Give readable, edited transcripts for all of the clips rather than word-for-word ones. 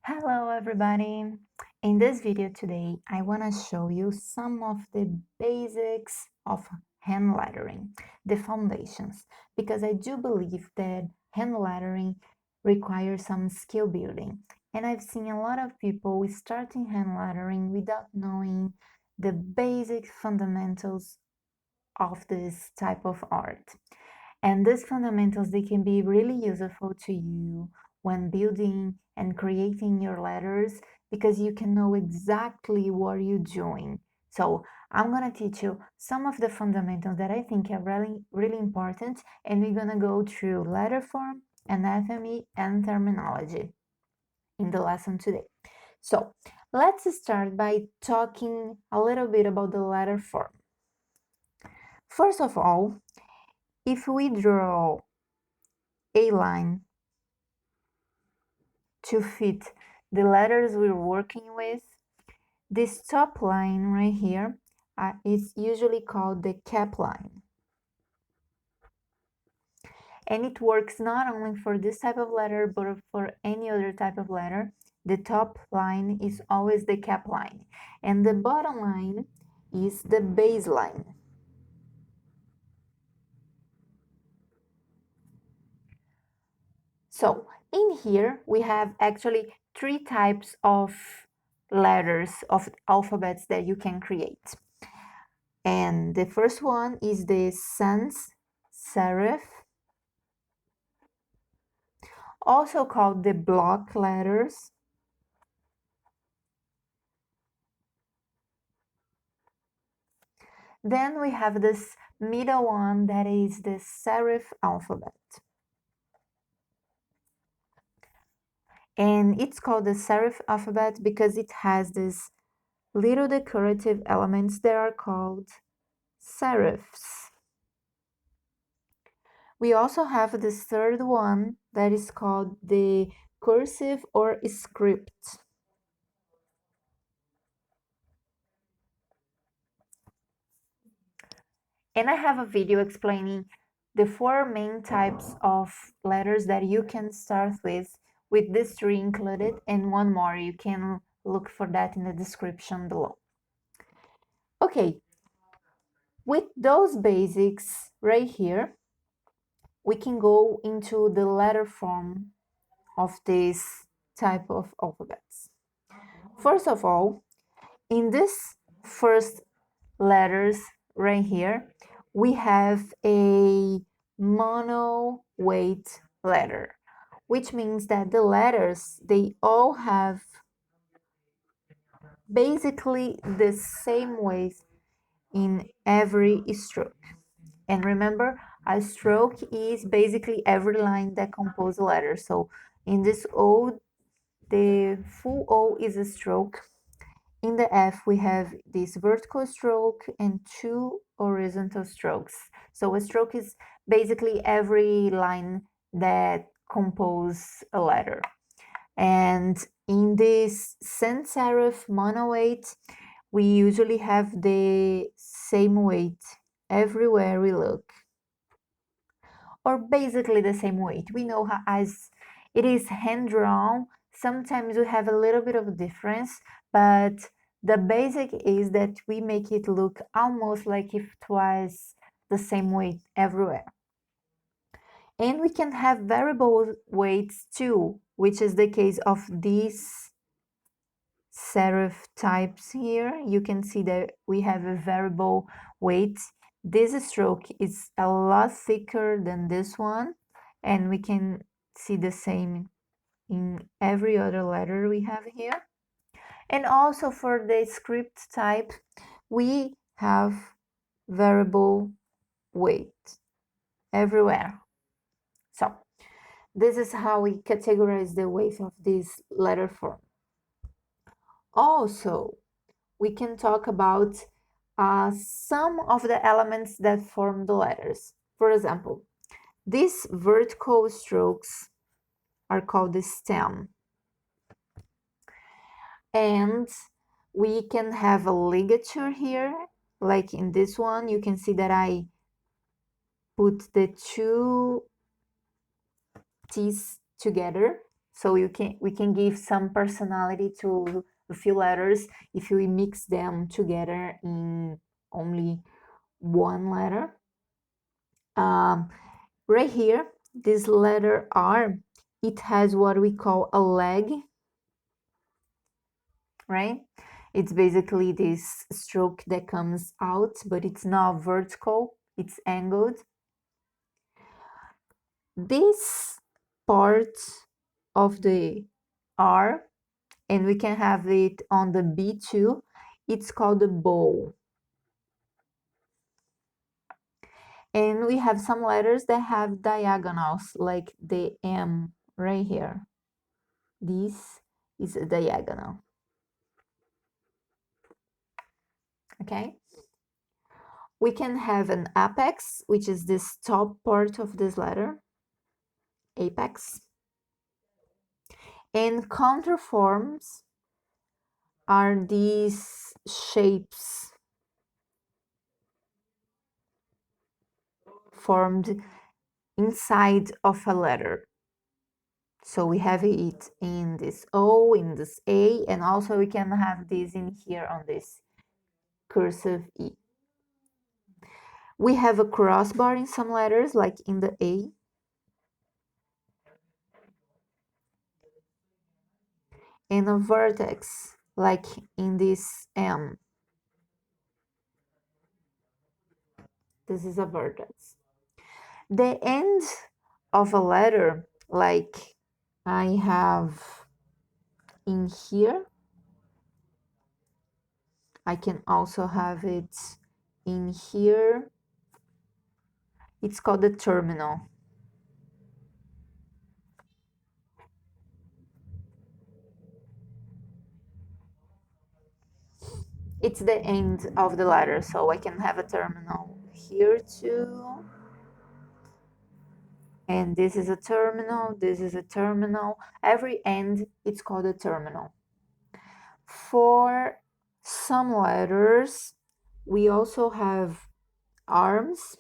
Hello everybody! In this video today, I want to show you some of the basics of hand lettering, the foundations, because I do believe that hand lettering requires some skill building. And I've seen a lot of people starting hand lettering without knowing the basic fundamentals of this type of art. And these fundamentals, they can be really useful to you when building and creating your letters because you can know exactly what you're doing. So I'm going to teach you some of the fundamentals that I think are really important, and we're going to go through letter form, anatomy, and terminology in the lesson today. So let's start by talking a little bit about the letter form. First of all, if we draw a line to fit the letters we're working with, this top line right here is usually called the cap line. And it works not only for this type of letter, but for any other type of letter. The top line is always the cap line. And the bottom line is the baseline. So in here, we have actually three types of letters, of alphabets that you can create. And the first one is the sans serif, also called the block letters. Then we have this middle one that is the serif alphabet. And it's called the serif alphabet because it has these little decorative elements that are called serifs. We also have this third one that is called the cursive or script. And I have a video explaining the four main types of letters that you can start with these three included, and one more. You can look for that in the description below. Okay, with those basics right here, we can go into the letter form of this type of alphabets. First of all, in this first letters right here, we have a mono weight letter, which means that the letters, they all have basically the same weight in every stroke. And remember, a stroke is basically every line that composes a letter. So in this O, the full O is a stroke. In the F, we have this vertical stroke and two horizontal strokes. So a stroke is basically every line that composes a letter. And in this sans serif mono weight, we usually have the same weight everywhere we look, or basically the same weight. We know how, as it is hand drawn, sometimes we have a little bit of a difference, but the basic is that we make it look almost like if it was the same weight everywhere. And we can have variable weights too, which is the case of these serif types here. You can see that we have a variable weight. This stroke is a lot thicker than this one, and we can see the same in every other letter we have here. And also for the script type, we have variable weight everywhere. So this is how we categorize the weight of this letter form. Also, we can talk about some of the elements that form the letters. For example, these vertical strokes are called the stem. And we can have a ligature here, like in this one. You can see that I put the two teeth together. So we can give some personality to a few letters if we mix them together in only one letter. Um, right here, this letter R, it has what we call a leg, right? It's basically this stroke that comes out, but it's not vertical, it's angled. This part of the R, and we can have it on the B too, it's called the bow. And we have some letters that have diagonals, like the M right here. This is a diagonal. Okay? We can have an apex, which is this top part of this letter, apex. And counterforms are these shapes formed inside of a letter. So we have it in this O, in this A, and also we can have this in here on this cursive E. We have a crossbar in some letters, like in the A. And a vertex, like in this M. This is a vertex. The end of a letter, like I have in here, I can also have it in here. It's called the terminal. It's the end of the letter, so I can have a terminal here too. And this is a terminal, this is a terminal. Every end, it's called a terminal. For some letters, we also have arms,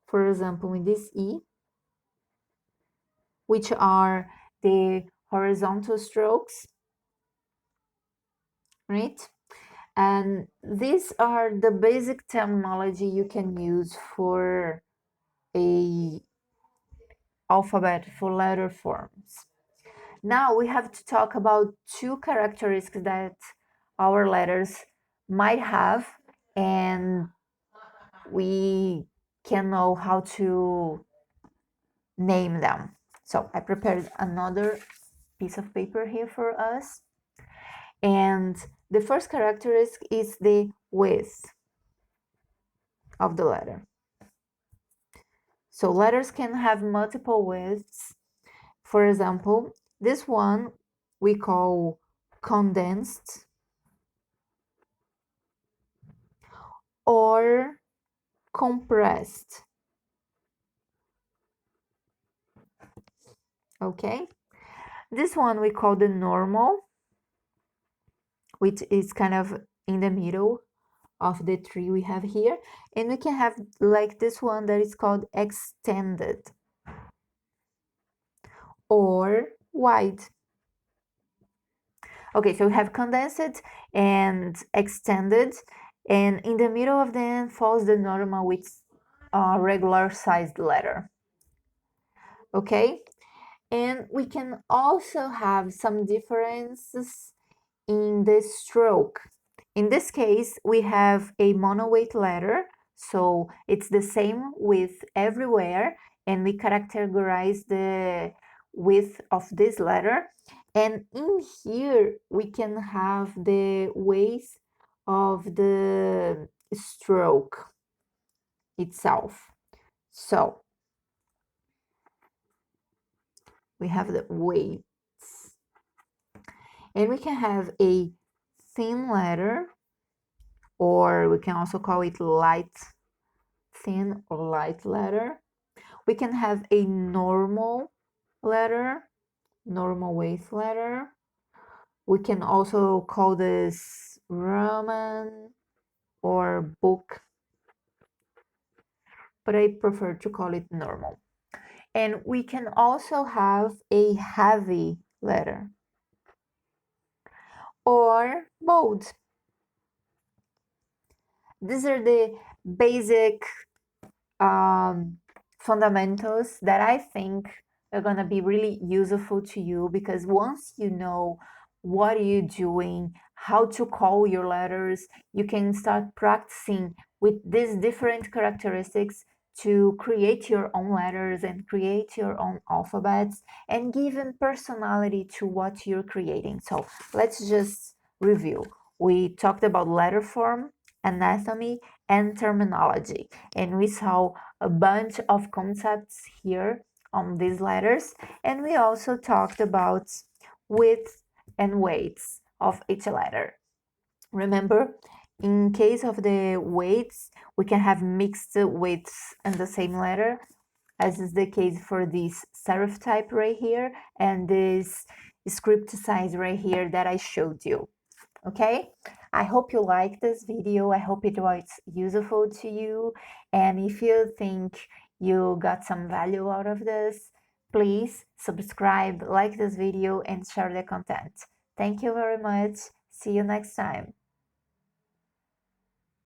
for example, in this E, which are the horizontal strokes, right? And these are the basic terminology you can use for a alphabet for letter forms. Now we have to talk about two characteristics that our letters might have, and we can know how to name them. So I prepared another piece of paper here for us. And the first characteristic is the width of the letter. So letters can have multiple widths. For example, this one we call condensed or compressed. Okay, this one we call the normal, which is kind of in the middle of the three we have here. And we can have like this one that is called extended or wide. Okay, so we have condensed and extended, and in the middle of them falls the normal, which is a regular sized letter. Okay, and we can also have some differences in the stroke. In this case, we have a monoweight letter, so it's the same width everywhere, and we characterize the width of this letter. And in here, we can have the weight of the stroke itself. So we have the weights. And we can have a thin letter, or we can also call it light thin or light letter. We can have a normal letter, normal weight letter. We can also call this Roman or book, but I prefer to call it normal. And we can also have a heavy letter. Or bold. These are the basic fundamentals that I think are going to be really useful to you, because once you know what you're doing, how to call your letters, you can start practicing with these different characteristics to create your own letters and create your own alphabets and giving personality to what you're creating. So let's just review. We talked about letter form, anatomy, and terminology, and we saw a bunch of concepts here on these letters, and we also talked about width and weights of each letter. Remember, in case of the weights, we can have mixed weights in the same letter, as is the case for this serif type right here and this script size right here that I showed you. Okay, I hope you like this video. I hope it was useful to you, and if you think you got some value out of this, please subscribe, like this video, and share the content. Thank you very much. See you next time.